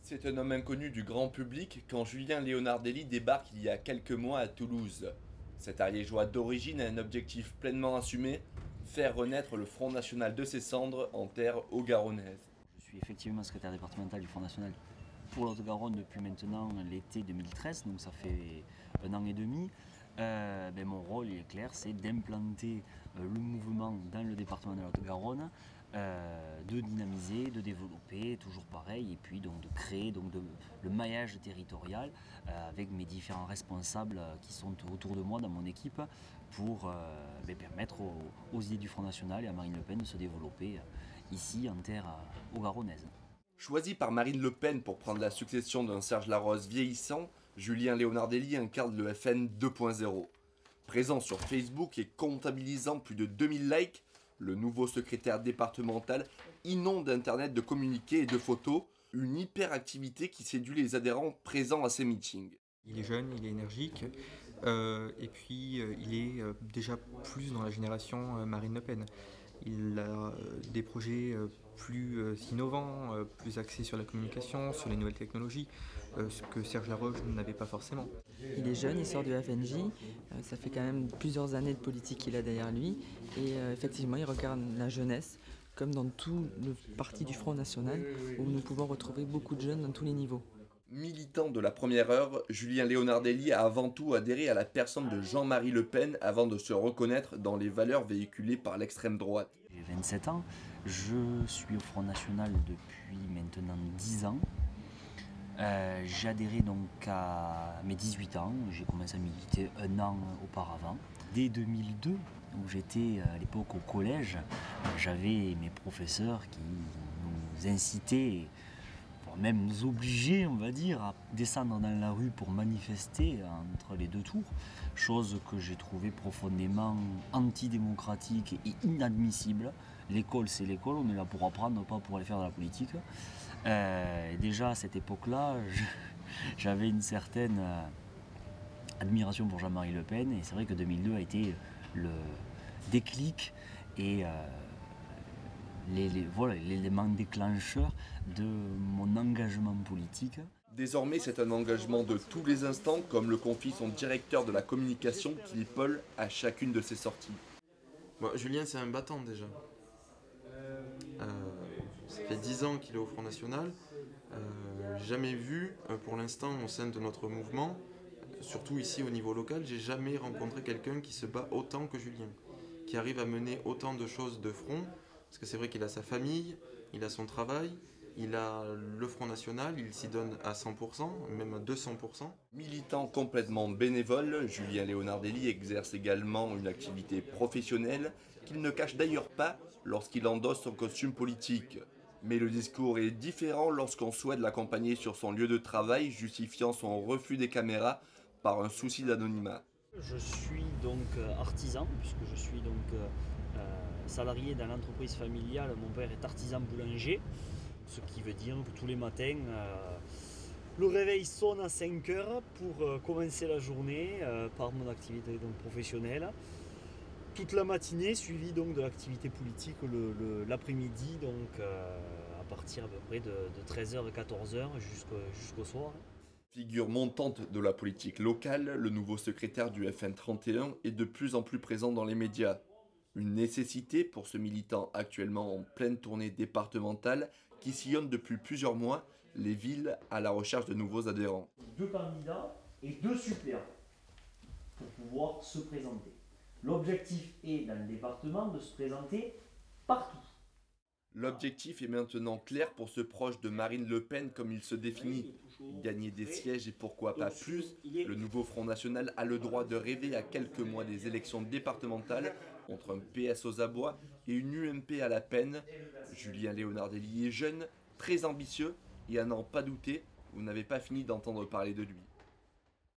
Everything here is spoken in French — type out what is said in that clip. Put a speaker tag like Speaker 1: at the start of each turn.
Speaker 1: C'est un homme inconnu du grand public quand Julien Leonardelli débarque il y a quelques mois à Toulouse. Cet Ariégeois d'origine a un objectif pleinement assumé, faire renaître le Front National de ses cendres en terre haut-garonnaise.
Speaker 2: Je suis effectivement secrétaire départemental du Front National pour l'Haute-Garonne depuis maintenant l'été 2013, donc ça fait un an et demi. Mon rôle il est clair, c'est d'implanter le mouvement dans le département de la Haute-Garonne, de dynamiser, de développer, toujours pareil, et puis donc de créer le maillage territorial avec mes différents responsables qui sont autour de moi dans mon équipe pour permettre aux idées du Front National et à Marine Le Pen de se développer ici en terre haut-garonnaise.
Speaker 1: Choisi par Marine Le Pen pour prendre la succession d'un Serge Larose vieillissant, Julien Leonardelli incarne le FN 2.0. Présent sur Facebook et comptabilisant plus de 2000 likes, le nouveau secrétaire départemental inonde Internet de communiqués et de photos, une hyperactivité qui séduit les adhérents présents à ses meetings.
Speaker 3: Il est jeune, il est énergique, et puis il est déjà plus dans la génération Marine Le Pen. Il a des projets plus innovants, plus axés sur la communication, sur les nouvelles technologies, ce que Serge Laroche n'avait pas forcément.
Speaker 4: Il est jeune, il sort du FNJ, ça fait quand même plusieurs années de politique qu'il a derrière lui, et effectivement il regarde la jeunesse, comme dans tout le parti du Front National, où nous pouvons retrouver beaucoup de jeunes dans tous les niveaux.
Speaker 1: Militant de la première heure, Julien Leonardelli a avant tout adhéré à la personne de Jean-Marie Le Pen avant de se reconnaître dans les valeurs véhiculées par l'extrême droite.
Speaker 2: J'ai 27 ans, je suis au Front National depuis maintenant 10 ans. J'ai adhéré donc à mes 18 ans, j'ai commencé à militer un an auparavant. Dès 2002, où j'étais à l'époque au collège, j'avais mes professeurs qui nous incitaient, voire même nous obligeaient, on va dire, à descendre dans la rue pour manifester entre les deux tours, chose que j'ai trouvée profondément antidémocratique et inadmissible. L'école, c'est l'école, on est là pour apprendre, pas pour aller faire de la politique. Déjà à cette époque-là, j'avais une certaine admiration pour Jean-Marie Le Pen, et c'est vrai que 2002 a été le déclic et l'élément déclencheur de mon engagement politique.
Speaker 1: Désormais, c'est un engagement de tous les instants, comme le confie son directeur de la communication qu'il épaule à chacune de ses sorties.
Speaker 5: Bon, Julien, c'est un battant déjà. Ça fait 10 ans qu'il est au Front National. Jamais vu, pour l'instant, au sein de notre mouvement, surtout ici au niveau local, j'ai jamais rencontré quelqu'un qui se bat autant que Julien, qui arrive à mener autant de choses de front, parce que c'est vrai qu'il a sa famille, il a son travail, il a le Front National, il s'y donne à 100%, même à 200%.
Speaker 1: Militant complètement bénévole, Julien Leonardelli exerce également une activité professionnelle qu'il ne cache d'ailleurs pas lorsqu'il endosse son costume politique. Mais le discours est différent lorsqu'on souhaite l'accompagner sur son lieu de travail, justifiant son refus des caméras par un souci d'anonymat.
Speaker 2: Je suis donc artisan, puisque je suis donc salarié dans l'entreprise familiale. Mon père est artisan boulanger, ce qui veut dire que tous les matins, le réveil sonne à 5 heures pour commencer la journée par mon activité donc, professionnelle. Toute la matinée suivie donc de l'activité politique l'après-midi, donc à partir à peu près de 13h, 14h jusqu'au soir.
Speaker 1: Figure montante de la politique locale, le nouveau secrétaire du FN 31 est de plus en plus présent dans les médias. Une nécessité pour ce militant actuellement en pleine tournée départementale qui sillonne depuis plusieurs mois les villes à la recherche de nouveaux adhérents.
Speaker 2: 2 candidats et 2 suppléants pour pouvoir se présenter. L'objectif est dans le département de se présenter partout.
Speaker 1: L'objectif est maintenant clair pour ce proche de Marine Le Pen comme il se définit. Gagner des sièges et pourquoi pas plus, le nouveau Front National a le droit de rêver à quelques mois des élections départementales entre un PS aux abois et une UMP à la peine. Julien Leonardelli est jeune, très ambitieux et à n'en pas douter, vous n'avez pas fini d'entendre parler de lui.